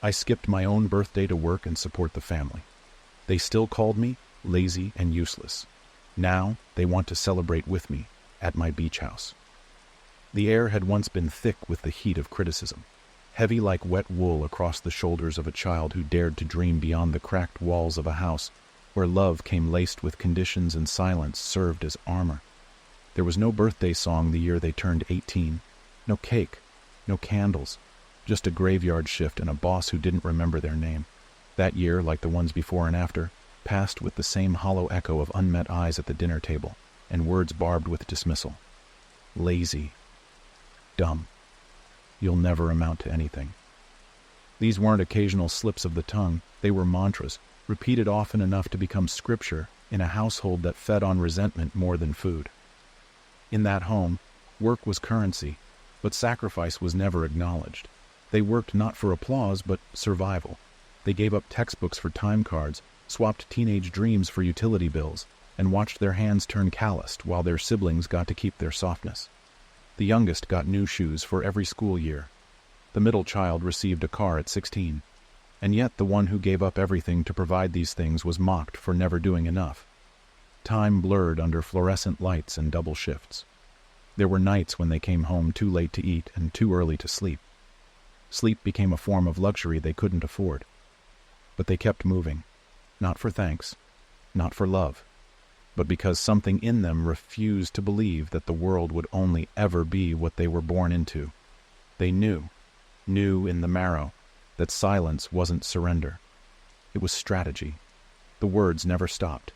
I skipped my own birthday to work and support the family. They still called me lazy and useless. Now they want to celebrate with me at my beach house. The air had once been thick with the heat of criticism, heavy like wet wool across the shoulders of a child who dared to dream beyond the cracked walls of a house where love came laced with conditions and silence served as armor. There was no birthday song the year they turned 18, no cake, no candles, just a graveyard shift and a boss who didn't remember their name. That year, like the ones before and after, passed with the same hollow echo of unmet eyes at the dinner table and words barbed with dismissal. Lazy. Dumb. You'll never amount to anything. These weren't occasional slips of the tongue, they were mantras, repeated often enough to become scripture in a household that fed on resentment more than food. In that home, work was currency, but sacrifice was never acknowledged. They worked not for applause, but survival. They gave up textbooks for time cards, swapped teenage dreams for utility bills, and watched their hands turn calloused while their siblings got to keep their softness. The youngest got new shoes for every school year. The middle child received a car at 16. And yet the one who gave up everything to provide these things was mocked for never doing enough. Time blurred under fluorescent lights and double shifts. There were nights when they came home too late to eat and too early to sleep. Sleep became a form of luxury they couldn't afford. But they kept moving, not for thanks, not for love, but because something in them refused to believe that the world would only ever be what they were born into. They knew in the marrow, that silence wasn't surrender. It was strategy. The words never stopped.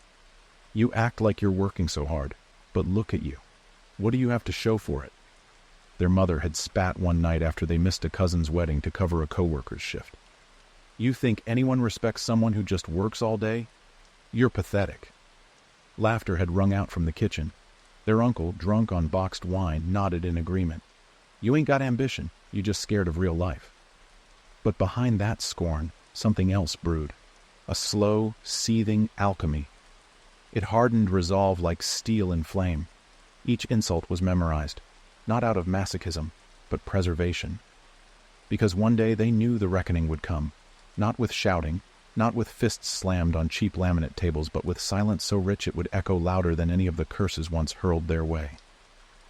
You act like you're working so hard, but look at you. What do you have to show for it? Their mother had spat one night after they missed a cousin's wedding to cover a coworker's shift. You think anyone respects someone who just works all day? You're pathetic. Laughter had rung out from the kitchen. Their uncle, drunk on boxed wine, nodded in agreement. You ain't got ambition, you just scared of real life. But behind that scorn, something else brewed. A slow, seething alchemy. It hardened resolve like steel in flame. Each insult was memorized, not out of masochism, but preservation. Because one day they knew the reckoning would come, not with shouting, not with fists slammed on cheap laminate tables, but with silence so rich it would echo louder than any of the curses once hurled their way.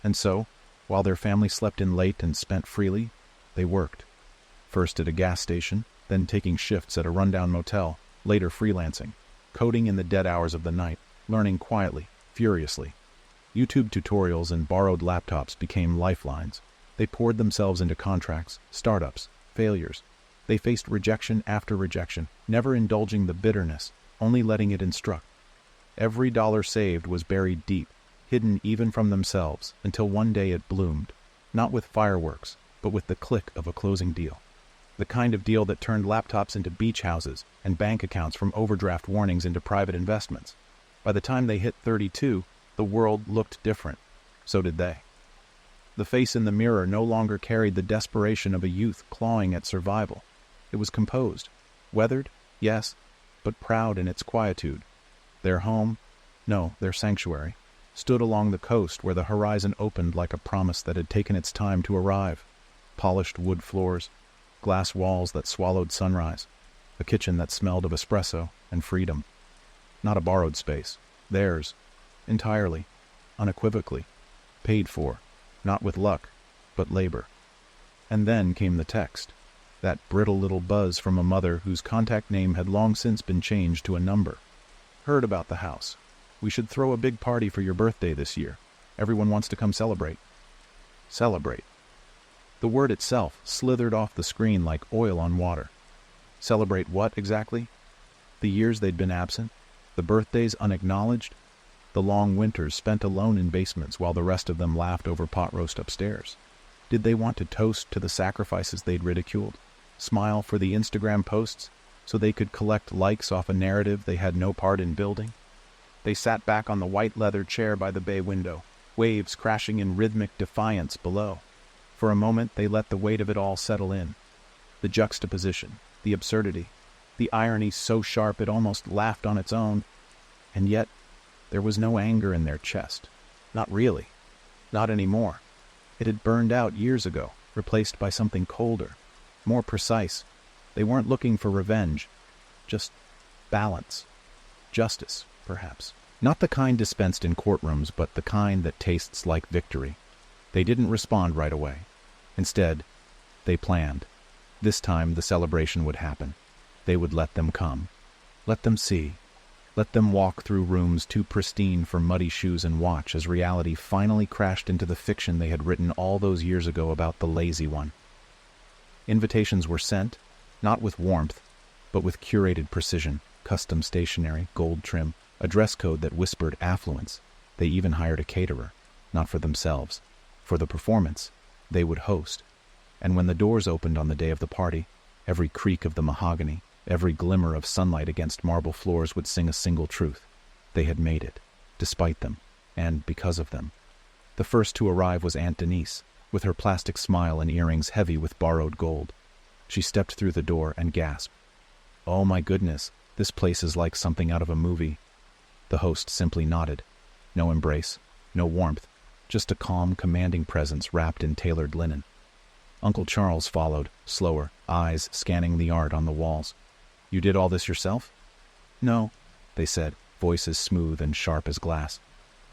And so, while their family slept in late and spent freely, they worked. First at a gas station, then taking shifts at a rundown motel, later freelancing, coding in the dead hours of the night, learning quietly, furiously. YouTube tutorials and borrowed laptops became lifelines. They poured themselves into contracts, startups, failures. They faced rejection after rejection, never indulging the bitterness, only letting it instruct. Every dollar saved was buried deep, hidden even from themselves, until one day it bloomed, not with fireworks, but with the click of a closing deal. The kind of deal that turned laptops into beach houses and bank accounts from overdraft warnings into private investments. By the time they hit 32, the world looked different. So did they. The face in the mirror no longer carried the desperation of a youth clawing at survival. It was composed, weathered, yes, but proud in its quietude. Their home, no, their sanctuary, stood along the coast where the horizon opened like a promise that had taken its time to arrive. Polished wood floors, glass walls that swallowed sunrise, a kitchen that smelled of espresso and freedom. Not a borrowed space, theirs, entirely, unequivocally, paid for, not with luck, but labor. And then came the text, that brittle little buzz from a mother whose contact name had long since been changed to a number. Heard about the house. We should throw a big party for your birthday this year. Everyone wants to come celebrate. Celebrate. The word itself slithered off the screen like oil on water. Celebrate what exactly? The years they'd been absent? The birthdays unacknowledged? The long winters spent alone in basements while the rest of them laughed over pot roast upstairs? Did they want to toast to the sacrifices they'd ridiculed? Smile for the Instagram posts so they could collect likes off a narrative they had no part in building? They sat back on the white leather chair by the bay window, waves crashing in rhythmic defiance below. For a moment they let the weight of it all settle in. The juxtaposition, the absurdity, the irony so sharp it almost laughed on its own. And yet, there was no anger in their chest. Not really. Not anymore. It had burned out years ago, replaced by something colder, more precise, They weren't looking for revenge, just balance. Justice, perhaps. Not the kind dispensed in courtrooms, but the kind that tastes like victory. They didn't respond right away. Instead, they planned. This time the celebration would happen. They would let them come. Let them see. Let them walk through rooms too pristine for muddy shoes and watch as reality finally crashed into the fiction they had written all those years ago about the lazy one. Invitations were sent, not with warmth, but with curated precision, custom stationery, gold trim, a dress code that whispered affluence. They even hired a caterer, not for themselves. For the performance, they would host. And when the doors opened on the day of the party, every creak of the mahogany, every glimmer of sunlight against marble floors would sing a single truth. They had made it, despite them, and because of them. The first to arrive was Aunt Denise, with her plastic smile and earrings heavy with borrowed gold. She stepped through the door and gasped. "Oh my goodness, this place is like something out of a movie." The host simply nodded. No embrace, no warmth, just a calm, commanding presence wrapped in tailored linen. Uncle Charles followed, slower, eyes scanning the art on the walls. "You did all this yourself?" "No," they said, voices smooth and sharp as glass.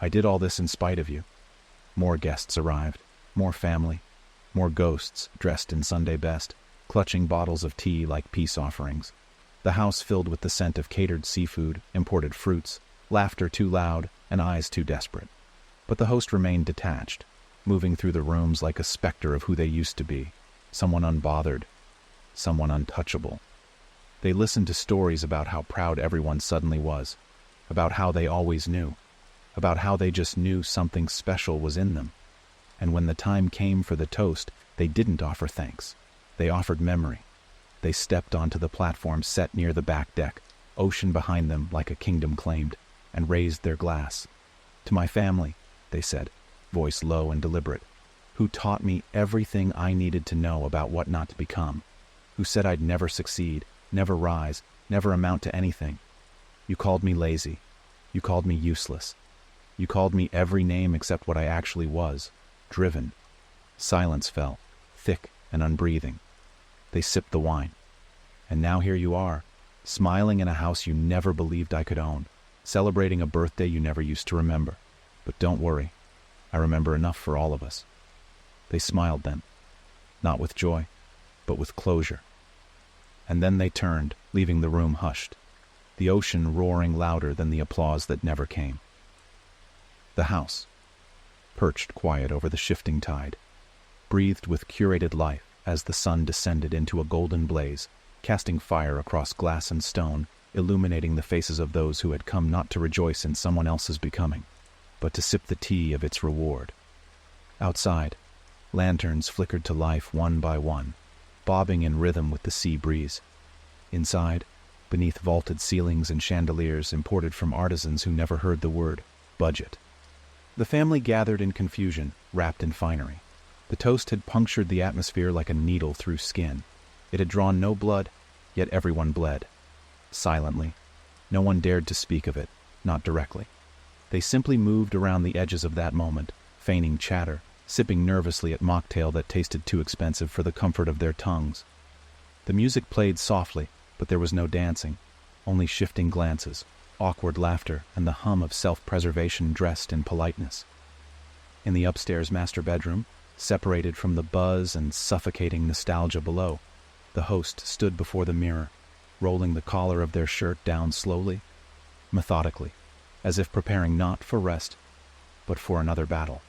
"I did all this in spite of you." More guests arrived, more family, more ghosts dressed in Sunday best, clutching bottles of tea like peace offerings. The house filled with the scent of catered seafood, imported fruits, laughter too loud, and eyes too desperate. But the host remained detached, moving through the rooms like a specter of who they used to be, someone unbothered, someone untouchable. They listened to stories about how proud everyone suddenly was, about how they always knew, about how they just knew something special was in them. And when the time came for the toast, they didn't offer thanks. They offered memory. They stepped onto the platform set near the back deck, ocean behind them like a kingdom claimed, and raised their glass. "To my family," they said, voice low and deliberate, "who taught me everything I needed to know about what not to become, who said I'd never succeed, never rise, never amount to anything. You called me lazy. You called me useless. You called me every name except what I actually was, driven." Silence fell, thick and unbreathing. They sipped the wine. "And now here you are, smiling in a house you never believed I could own, celebrating a birthday you never used to remember. But don't worry, I remember enough for all of us." They smiled then, not with joy, but with closure. And then they turned, leaving the room hushed, the ocean roaring louder than the applause that never came. The house, perched quiet over the shifting tide, breathed with curated life as the sun descended into a golden blaze, casting fire across glass and stone, illuminating the faces of those who had come not to rejoice in someone else's becoming, but to sip the tea of its reward. Outside, lanterns flickered to life one by one, bobbing in rhythm with the sea breeze. Inside, beneath vaulted ceilings and chandeliers imported from artisans who never heard the word budget. The family gathered in confusion, wrapped in finery. The toast had punctured the atmosphere like a needle through skin. It had drawn no blood, yet everyone bled. Silently. No one dared to speak of it, not directly. They simply moved around the edges of that moment, feigning chatter, sipping nervously at mocktail that tasted too expensive for the comfort of their tongues. The music played softly, but there was no dancing, only shifting glances, awkward laughter, and the hum of self-preservation dressed in politeness. In the upstairs master bedroom, separated from the buzz and suffocating nostalgia below, the host stood before the mirror, rolling the collar of their shirt down slowly, methodically, as if preparing not for rest, but for another battle.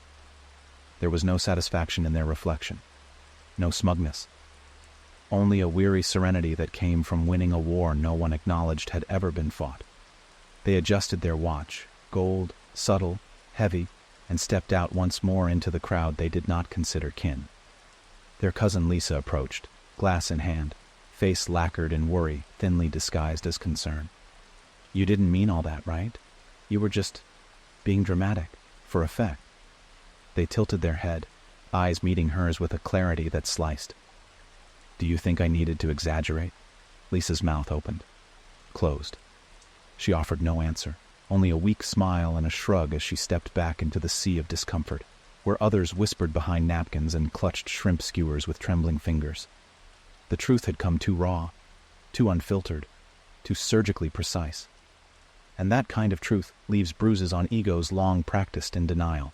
There was no satisfaction in their reflection, no smugness, only a weary serenity that came from winning a war no one acknowledged had ever been fought. They adjusted their watch, gold, subtle, heavy, and stepped out once more into the crowd they did not consider kin. Their cousin Lisa approached, glass in hand, face lacquered in worry, thinly disguised as concern. "You didn't mean all that, right? You were just being dramatic, for effect." They tilted their head, eyes meeting hers with a clarity that sliced. "Do you think I needed to exaggerate?" Lisa's mouth opened, closed. She offered no answer, only a weak smile and a shrug as she stepped back into the sea of discomfort, where others whispered behind napkins and clutched shrimp skewers with trembling fingers. The truth had come too raw, too unfiltered, too surgically precise. And that kind of truth leaves bruises on egos long practiced in denial.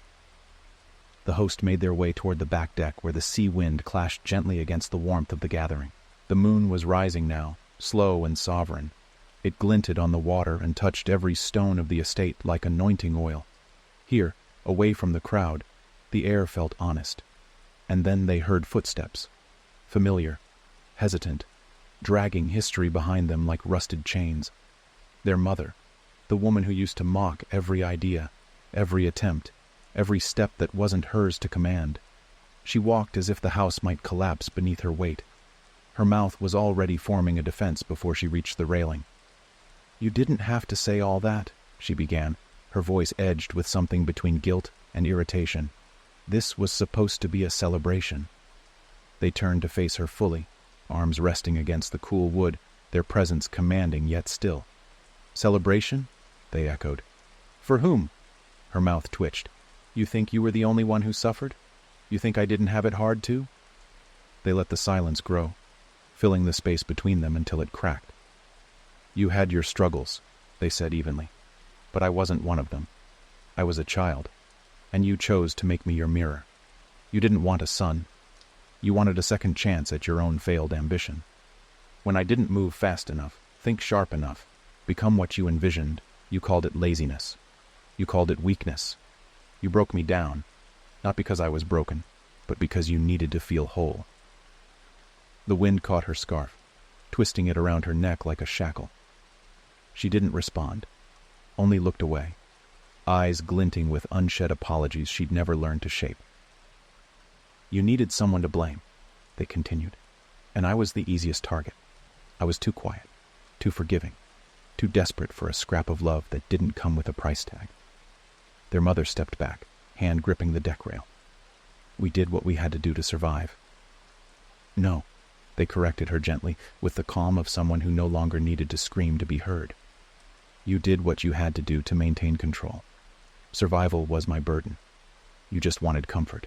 The host made their way toward the back deck where the sea wind clashed gently against the warmth of the gathering. The moon was rising now, slow and sovereign. It glinted on the water and touched every stone of the estate like anointing oil. Here, away from the crowd, the air felt honest. And then they heard footsteps. Familiar, hesitant, dragging history behind them like rusted chains. Their mother, the woman who used to mock every idea, every attempt, every step that wasn't hers to command. She walked as if the house might collapse beneath her weight. Her mouth was already forming a defense before she reached the railing. "You didn't have to say all that," she began, her voice edged with something between guilt and irritation. This was supposed to be a celebration. They turned to face her fully, arms resting against the cool wood, their presence commanding yet still. "Celebration?" they echoed. "For whom?" Her mouth twitched. "You think you were the only one who suffered? You think I didn't have it hard too?" They let the silence grow, filling the space between them until it cracked. "You had your struggles," they said evenly, "but I wasn't one of them. I was a child, and you chose to make me your mirror. You didn't want a son. You wanted a second chance at your own failed ambition. When I didn't move fast enough, think sharp enough, become what you envisioned, you called it laziness. You called it weakness. You broke me down, not because I was broken, but because you needed to feel whole." The wind caught her scarf, twisting it around her neck like a shackle. She didn't respond, only looked away, eyes glinting with unshed apologies she'd never learned to shape. "You needed someone to blame," they continued, "and I was the easiest target. I was too quiet, too forgiving, too desperate for a scrap of love that didn't come with a price tag." Their mother stepped back, hand gripping the deck rail. "We did what we had to do to survive." "No," they corrected her gently, with the calm of someone who no longer needed to scream to be heard. "You did what you had to do to maintain control. Survival was my burden. You just wanted comfort."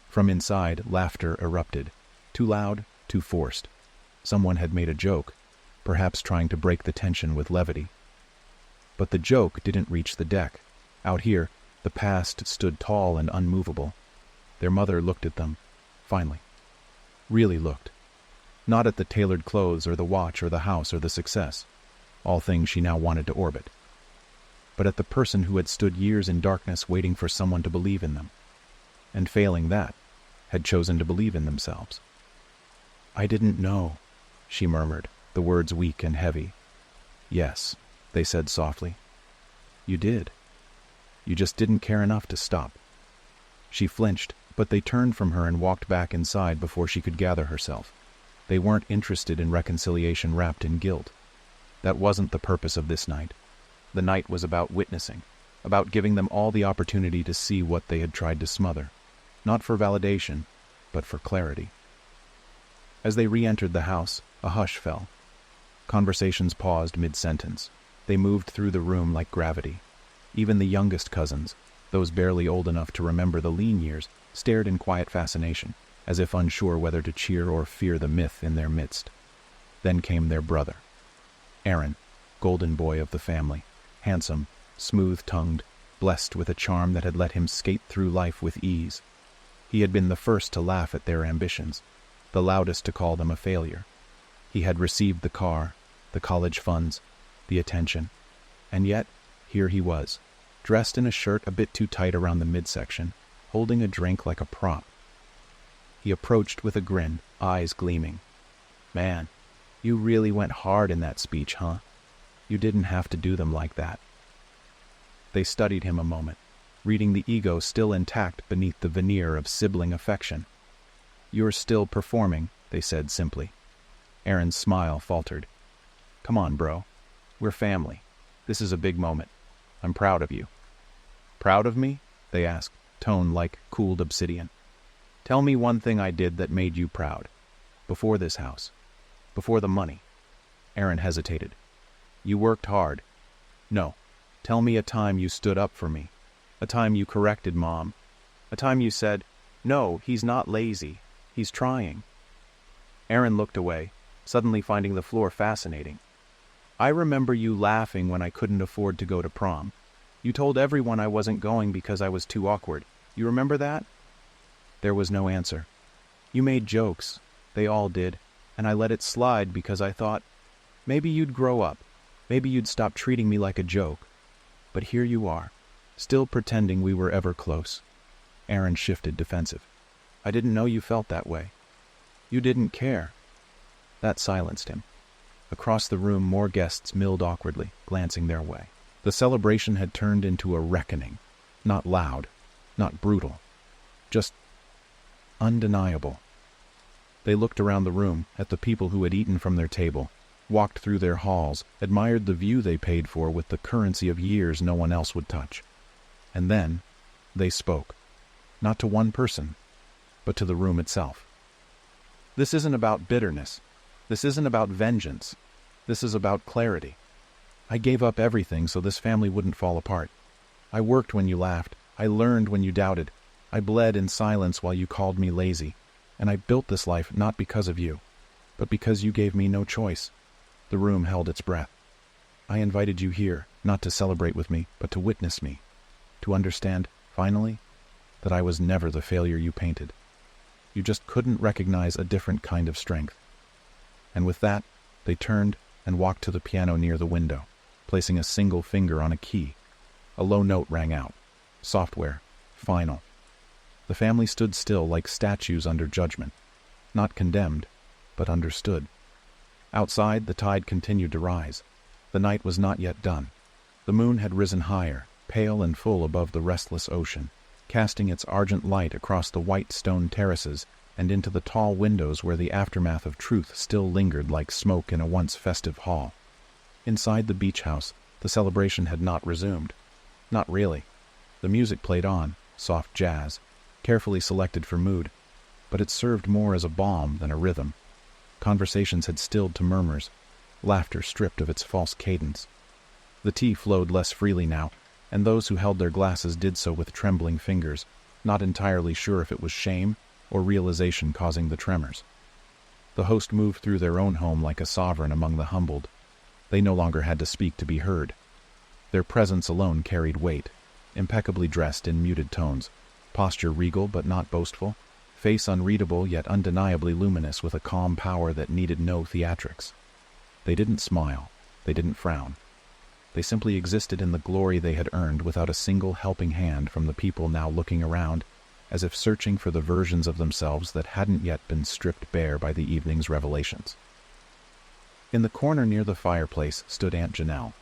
From inside, laughter erupted, too loud, too forced. Someone had made a joke, perhaps trying to break the tension with levity. But the joke didn't reach the deck. Out here, the past stood tall and unmovable. Their mother looked at them, finally. Really looked. Not at the tailored clothes or the watch or the house or the success, all things she now wanted to orbit, but at the person who had stood years in darkness waiting for someone to believe in them, and failing that, had chosen to believe in themselves. "I didn't know," she murmured, the words weak and heavy. "Yes," they said softly. "You did. You just didn't care enough to stop." She flinched, but they turned from her and walked back inside before she could gather herself. They weren't interested in reconciliation wrapped in guilt. That wasn't the purpose of this night. The night was about witnessing, about giving them all the opportunity to see what they had tried to smother, not for validation, but for clarity. As they re-entered the house, a hush fell. Conversations paused mid-sentence. They moved through the room like gravity. Even the youngest cousins, those barely old enough to remember the lean years, stared in quiet fascination, as if unsure whether to cheer or fear the myth in their midst. Then came their brother. Aaron, golden boy of the family, handsome, smooth-tongued, blessed with a charm that had let him skate through life with ease. He had been the first to laugh at their ambitions, the loudest to call them a failure. He had received the car, the college funds, the attention, and yet, here he was, dressed in a shirt a bit too tight around the midsection, holding a drink like a prop. He approached with a grin, eyes gleaming. "Man, you really went hard in that speech, huh? You didn't have to do them like that." They studied him a moment, reading the ego still intact beneath the veneer of sibling affection. "You're still performing," they said simply. Aaron's smile faltered. "Come on, bro. We're family. This is a big moment. I'm proud of you." "Proud of me?" they asked, tone like cooled obsidian. "Tell me one thing I did that made you proud. Before this house. Before the money." Aaron hesitated. "You worked hard." "No. Tell me a time you stood up for me. A time you corrected Mom. A time you said, 'No, he's not lazy. He's trying.'" Aaron looked away, suddenly finding the floor fascinating. "I remember you laughing when I couldn't afford to go to prom. You told everyone I wasn't going because I was too awkward. You remember that?" There was no answer. "You made jokes. They all did. And I let it slide because I thought, maybe you'd grow up. Maybe you'd stop treating me like a joke. But here you are, still pretending we were ever close." Aaron shifted defensive. "I didn't know you felt that way. You didn't care." That silenced him. Across the room, more guests milled awkwardly, glancing their way. The celebration had turned into a reckoning. Not loud, not brutal, just undeniable. They looked around the room at the people who had eaten from their table, walked through their halls, admired the view they paid for with the currency of years no one else would touch. And then they spoke, not to one person, but to the room itself. "This isn't about bitterness. This isn't about vengeance. This is about clarity. I gave up everything so this family wouldn't fall apart. I worked when you laughed. I learned when you doubted. I bled in silence while you called me lazy. And I built this life not because of you, but because you gave me no choice." The room held its breath. "I invited you here, not to celebrate with me, but to witness me. To understand, finally, that I was never the failure you painted. You just couldn't recognize a different kind of strength." And with that, they turned and walked to the piano near the window, placing a single finger on a key. A low note rang out. Software. Final. The family stood still like statues under judgment. Not condemned, but understood. Outside, the tide continued to rise. The night was not yet done. The moon had risen higher, pale and full above the restless ocean, casting its argent light across the white stone terraces and into the tall windows where the aftermath of truth still lingered like smoke in a once festive hall. Inside the beach house, the celebration had not resumed. Not really. The music played on, soft jazz, carefully selected for mood, but it served more as a balm than a rhythm. Conversations had stilled to murmurs, laughter stripped of its false cadence. The tea flowed less freely now, and those who held their glasses did so with trembling fingers, not entirely sure if it was shame or realization causing the tremors. The host moved through their own home like a sovereign among the humbled. They no longer had to speak to be heard. Their presence alone carried weight, impeccably dressed in muted tones, posture regal but not boastful, face unreadable yet undeniably luminous with a calm power that needed no theatrics. They didn't smile. They didn't frown. They simply existed in the glory they had earned without a single helping hand from the people now looking around, as if searching for the versions of themselves that hadn't yet been stripped bare by the evening's revelations. In the corner near the fireplace stood Aunt Janelle,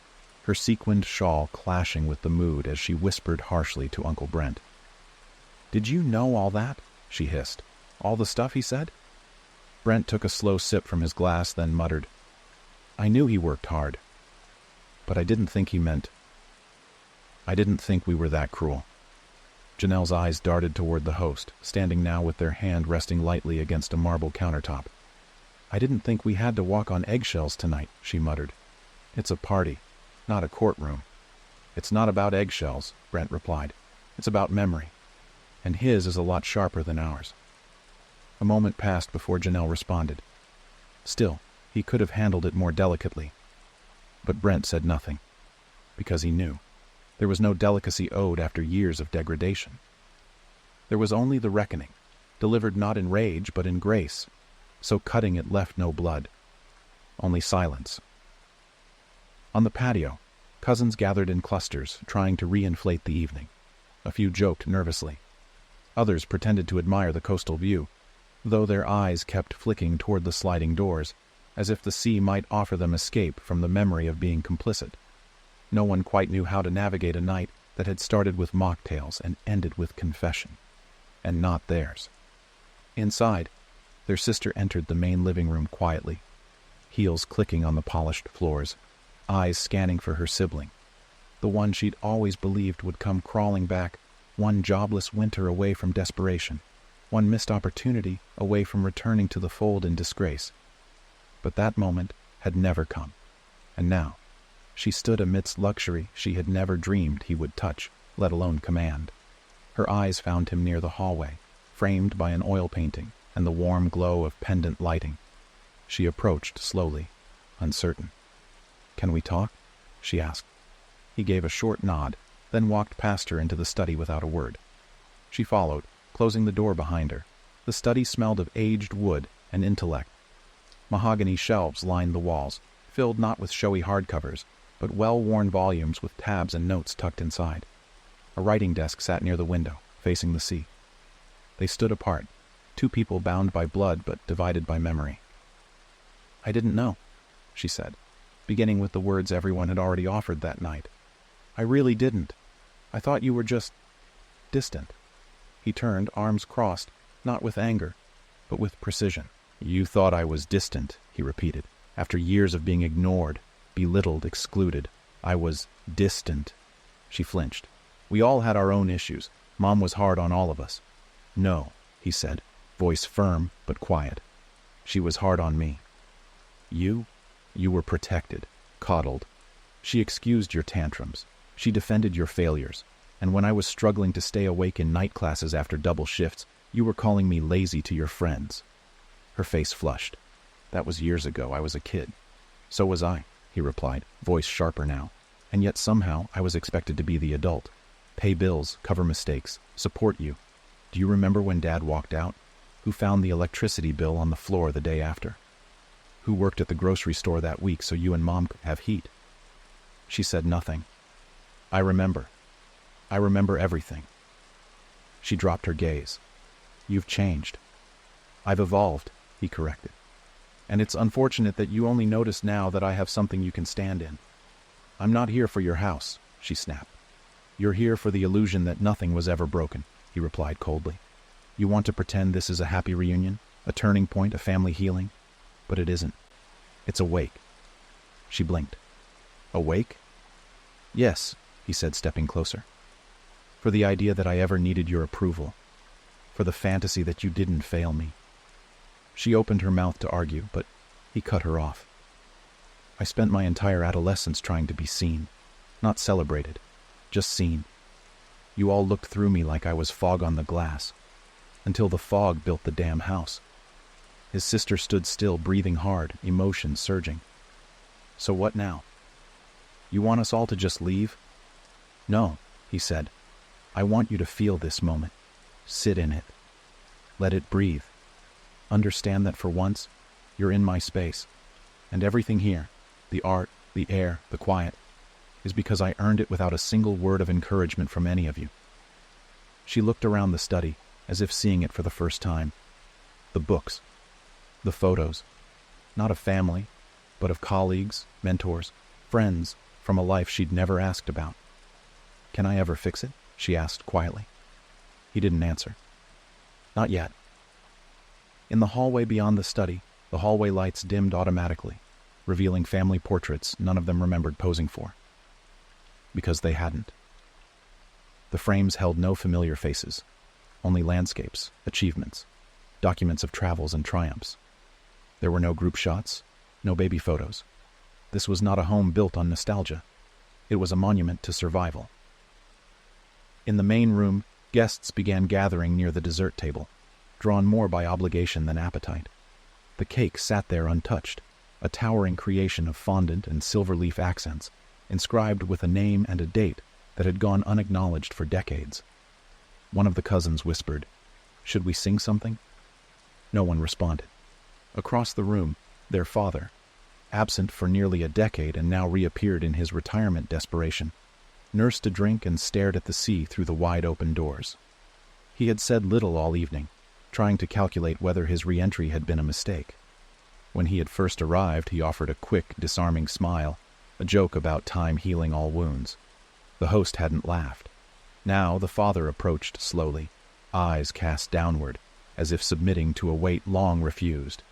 her sequined shawl clashing with the mood as she whispered harshly to Uncle Brent. "Did you know all that?" she hissed. "All the stuff he said?" Brent took a slow sip from his glass, then muttered, "I knew he worked hard. But I didn't think he meant. I didn't think we were that cruel." Janelle's eyes darted toward the host, standing now with their hand resting lightly against a marble countertop. "I didn't think we had to walk on eggshells tonight," she muttered. "It's a party, not a courtroom." "It's not about eggshells," Brent replied. "It's about memory. And his is a lot sharper than ours." A moment passed before Janelle responded. Still, he could have handled it more delicately. But Brent said nothing, because he knew. There was no delicacy owed after years of degradation. There was only the reckoning, delivered not in rage but in grace, so cutting it left no blood. Only silence. On the patio, cousins gathered in clusters, trying to re-inflate the evening. A few joked nervously. Others pretended to admire the coastal view, though their eyes kept flicking toward the sliding doors, as if the sea might offer them escape from the memory of being complicit. No one quite knew how to navigate a night that had started with mocktails and ended with confession, and not theirs. Inside, their sister entered the main living room quietly, heels clicking on the polished floors, eyes scanning for her sibling, the one she'd always believed would come crawling back, one jobless winter away from desperation, one missed opportunity away from returning to the fold in disgrace. But that moment had never come, and now she stood amidst luxury she had never dreamed he would touch, let alone command. Her eyes found him near the hallway, framed by an oil painting and the warm glow of pendant lighting. She approached slowly, uncertain. "Can we talk?" she asked. He gave a short nod, then walked past her into the study without a word. She followed, closing the door behind her. The study smelled of aged wood and intellect. Mahogany shelves lined the walls, filled not with showy hardcovers, but well-worn volumes with tabs and notes tucked inside. A writing desk sat near the window, facing the sea. They stood apart, two people bound by blood but divided by memory. "I didn't know," she said, beginning with the words everyone had already offered that night. "I really didn't. I thought you were just distant." He turned, arms crossed, not with anger, but with precision. "You thought I was distant," he repeated. "After years of being ignored, belittled, excluded, I was distant." She flinched. "We all had our own issues. Mom was hard on all of us." "No," he said, voice firm but quiet. "She was hard on me. You were protected, coddled. She excused your tantrums. She defended your failures. And when I was struggling to stay awake in night classes after double shifts, you were calling me lazy to your friends." Her face flushed. "That was years ago. I was a kid." "So was I," he replied, voice sharper now. "And yet somehow I was expected to be the adult. Pay bills, cover mistakes, support you. Do you remember when Dad walked out? Who found the electricity bill on the floor the day after? Who worked at the grocery store that week so you and Mom could have heat?" She said nothing. I remember everything." She dropped her gaze. "You've changed." "I've evolved," he corrected. "And it's unfortunate that you only notice now that I have something you can stand in." "I'm not here for your house," she snapped. "You're here for the illusion that nothing was ever broken," he replied coldly. "You want to pretend this is a happy reunion, a turning point, a family healing, but it isn't. It's a wake." She blinked. "A wake?" "Yes," he said, stepping closer. "For the idea that I ever needed your approval. For the fantasy that you didn't fail me." She opened her mouth to argue, but he cut her off. "I spent my entire adolescence trying to be seen. Not celebrated, just seen. You all looked through me like I was fog on the glass. Until the fog built the damn house." His sister stood still, breathing hard, emotion surging. "So what now? You want us all to just leave?" "No," he said. "I want you to feel this moment. Sit in it. Let it breathe. Understand that for once, you're in my space. And everything here, the art, the air, the quiet, is because I earned it without a single word of encouragement from any of you." She looked around the study, as if seeing it for the first time. The books. The photos. Not of family, but of colleagues, mentors, friends from a life she'd never asked about. "Can I ever fix it?" she asked quietly. He didn't answer. "Not yet." In the hallway beyond the study, the hallway lights dimmed automatically, revealing family portraits none of them remembered posing for. Because they hadn't. The frames held no familiar faces, only landscapes, achievements, documents of travels and triumphs. There were no group shots, no baby photos. This was not a home built on nostalgia. It was a monument to survival. In the main room, guests began gathering near the dessert table, drawn more by obligation than appetite. The cake sat there untouched, a towering creation of fondant and silver leaf accents, inscribed with a name and a date that had gone unacknowledged for decades. One of the cousins whispered, "Should we sing something?" No one responded. Across the room, their father, absent for nearly a decade and now reappeared in his retirement desperation, nursed a drink and stared at the sea through the wide-open doors. He had said little all evening, trying to calculate whether his re-entry had been a mistake. When he had first arrived, he offered a quick, disarming smile, a joke about time healing all wounds. The host hadn't laughed. Now the father approached slowly, eyes cast downward, as if submitting to a weight long refused.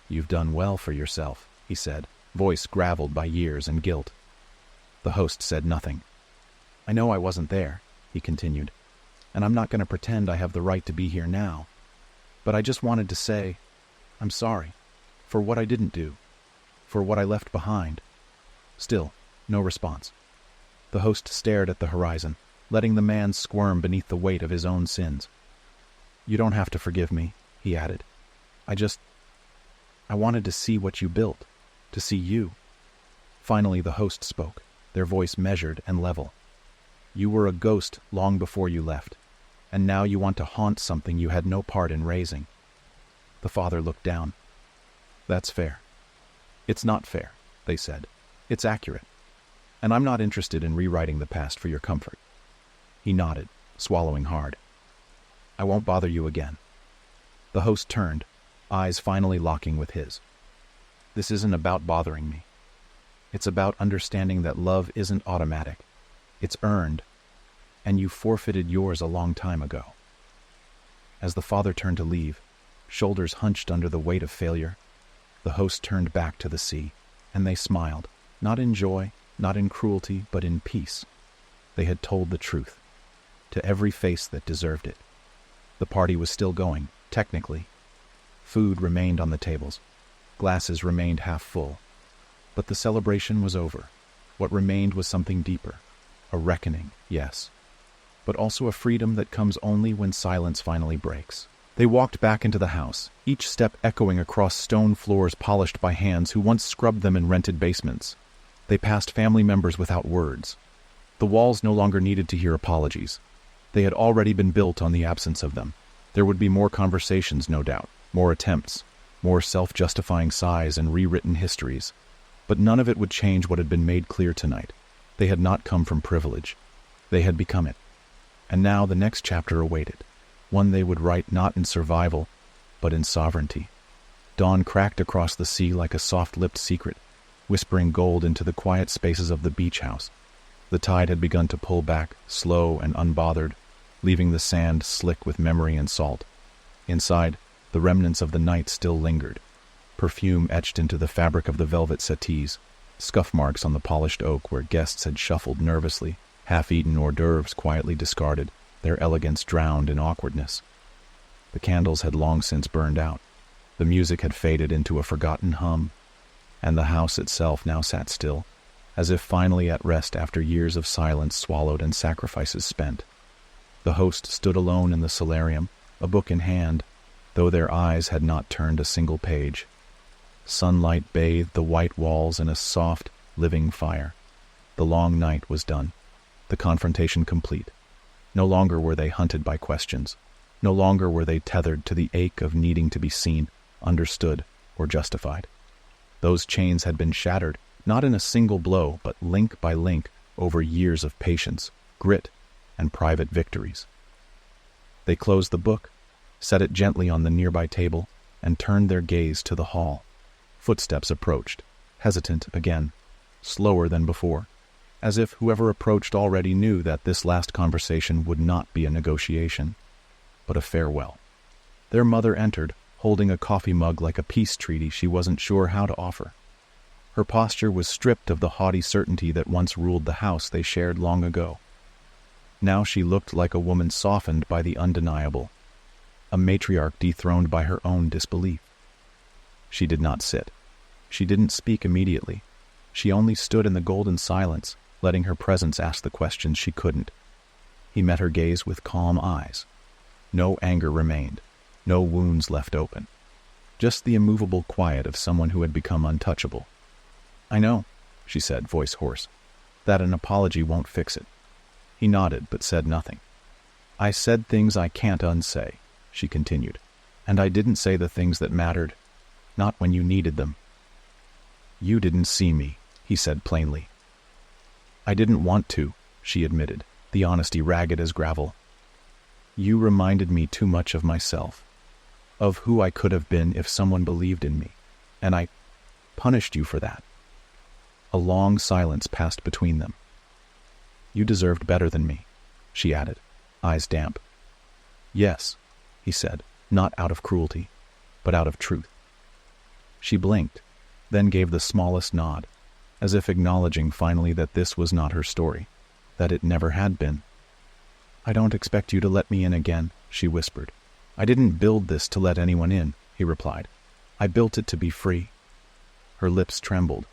"You've done well for yourself," he said, voice graveled by years and guilt. The host said nothing. "I know I wasn't there," he continued, "and I'm not going to pretend I have the right to be here now. But I just wanted to say, I'm sorry, for what I didn't do, for what I left behind." Still, no response. The host stared at the horizon, letting the man squirm beneath the weight of his own sins. "You don't have to forgive me," he added. I wanted to see what you built, to see you. Finally, the host spoke, their voice measured and level. You were a ghost long before you left, and now you want to haunt something you had no part in raising. The father looked down. That's fair. It's not fair, they said. It's accurate. And I'm not interested in rewriting the past for your comfort. He nodded, swallowing hard. I won't bother you again. The host turned, eyes finally locking with his. This isn't about bothering me. It's about understanding that love isn't automatic. It's earned, and you forfeited yours a long time ago. As the father turned to leave, shoulders hunched under the weight of failure, the host turned back to the sea, and they smiled, not in joy, not in cruelty, but in peace. They had told the truth, to every face that deserved it. The party was still going, technically. Food remained on the tables. Glasses remained half full. But the celebration was over. What remained was something deeper. A reckoning, yes. But also a freedom that comes only when silence finally breaks. They walked back into the house, each step echoing across stone floors polished by hands who once scrubbed them in rented basements. They passed family members without words. The walls no longer needed to hear apologies. They had already been built on the absence of them. There would be more conversations, no doubt, more attempts, more self-justifying sighs and rewritten histories. But none of it would change what had been made clear tonight. They had not come from privilege. They had become it. And now the next chapter awaited, one they would write not in survival, but in sovereignty. Dawn cracked across the sea like a soft-lipped secret, whispering gold into the quiet spaces of the beach house. The tide had begun to pull back, slow and unbothered, leaving the sand slick with memory and salt. Inside, the remnants of the night still lingered. Perfume etched into the fabric of the velvet settees, scuff marks on the polished oak where guests had shuffled nervously, half-eaten hors d'oeuvres quietly discarded, their elegance drowned in awkwardness. The candles had long since burned out. The music had faded into a forgotten hum, and the house itself now sat still, as if finally at rest after years of silence swallowed and sacrifices spent. The host stood alone in the solarium, a book in hand, though their eyes had not turned a single page. Sunlight bathed the white walls in a soft, living fire. The long night was done, the confrontation complete. No longer were they hunted by questions. No longer were they tethered to the ache of needing to be seen, understood, or justified. Those chains had been shattered, not in a single blow, but link by link over years of patience, grit, and private victories. They closed the book, set it gently on the nearby table, and turned their gaze to the hall. Footsteps approached, hesitant again, slower than before, as if whoever approached already knew that this last conversation would not be a negotiation, but a farewell. Their mother entered, holding a coffee mug like a peace treaty she wasn't sure how to offer. Her posture was stripped of the haughty certainty that once ruled the house they shared long ago. Now she looked like a woman softened by the undeniable, a matriarch dethroned by her own disbelief. She did not sit. She didn't speak immediately. She only stood in the golden silence, letting her presence ask the questions she couldn't. He met her gaze with calm eyes. No anger remained, no wounds left open. Just the immovable quiet of someone who had become untouchable. "I know," she said, voice hoarse, "that an apology won't fix it." He nodded, but said nothing. "I said things I can't unsay," she continued, "and I didn't say the things that mattered, not when you needed them." "You didn't see me," he said plainly. "I didn't want to," she admitted, the honesty ragged as gravel. "You reminded me too much of myself, of who I could have been if someone believed in me, and I punished you for that." A long silence passed between them. "You deserved better than me," she added, eyes damp. "Yes," he said, not out of cruelty, but out of truth. She blinked, then gave the smallest nod, as if acknowledging finally that this was not her story, that it never had been. "I don't expect you to let me in again," she whispered. "I didn't build this to let anyone in," he replied. "I built it to be free." Her lips trembled.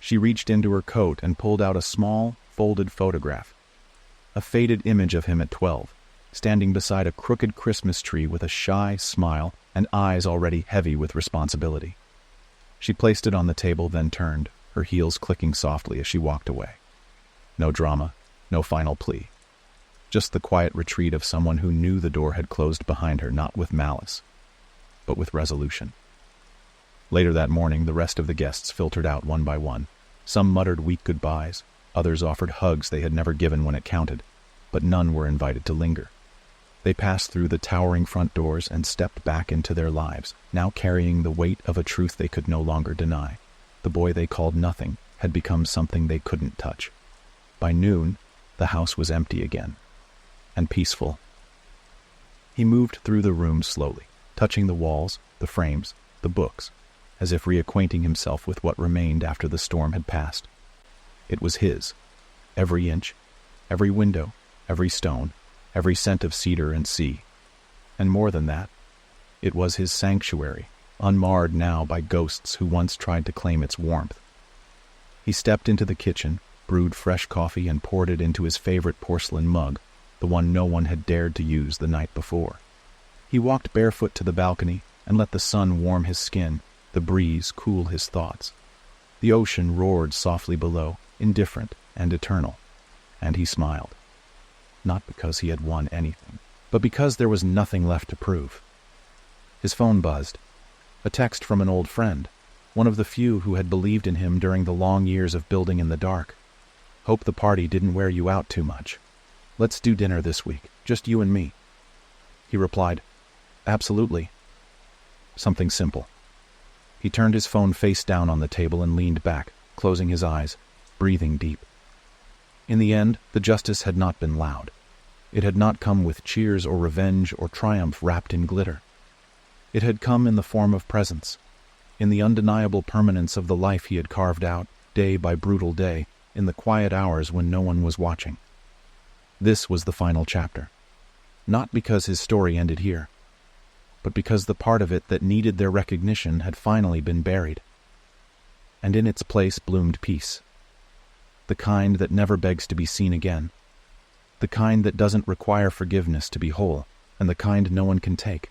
She reached into her coat and pulled out a small, folded photograph. A faded image of him at 12, standing beside a crooked Christmas tree with a shy smile and eyes already heavy with responsibility. She placed it on the table, then turned, her heels clicking softly as she walked away. No drama, no final plea. Just the quiet retreat of someone who knew the door had closed behind her, not with malice, but with resolution. Later that morning, the rest of the guests filtered out one by one. Some muttered weak goodbyes, others offered hugs they had never given when it counted, but none were invited to linger. They passed through the towering front doors and stepped back into their lives, now carrying the weight of a truth they could no longer deny. The boy they called nothing had become something they couldn't touch. By noon, the house was empty again, and peaceful. He moved through the room slowly, touching the walls, the frames, the books, as if reacquainting himself with what remained after the storm had passed. It was his. Every inch, every window, every stone, every scent of cedar and sea. And more than that, it was his sanctuary, unmarred now by ghosts who once tried to claim its warmth. He stepped into the kitchen, brewed fresh coffee, and poured it into his favorite porcelain mug, the one no one had dared to use the night before. He walked barefoot to the balcony and let the sun warm his skin, the breeze cool his thoughts. The ocean roared softly below, indifferent and eternal, and he smiled. Not because he had won anything, but because there was nothing left to prove. His phone buzzed. A text from an old friend, one of the few who had believed in him during the long years of building in the dark. Hope the party didn't wear you out too much. Let's do dinner this week, just you and me. He replied, absolutely. Something simple. He turned his phone face down on the table and leaned back, closing his eyes, breathing deep. In the end, the justice had not been loud. It had not come with cheers or revenge or triumph wrapped in glitter. It had come in the form of presence, in the undeniable permanence of the life he had carved out, day by brutal day, in the quiet hours when no one was watching. This was the final chapter. Not because his story ended here, but because the part of it that needed their recognition had finally been buried. And in its place bloomed peace. The kind that never begs to be seen again. The kind that doesn't require forgiveness to be whole, and the kind no one can take.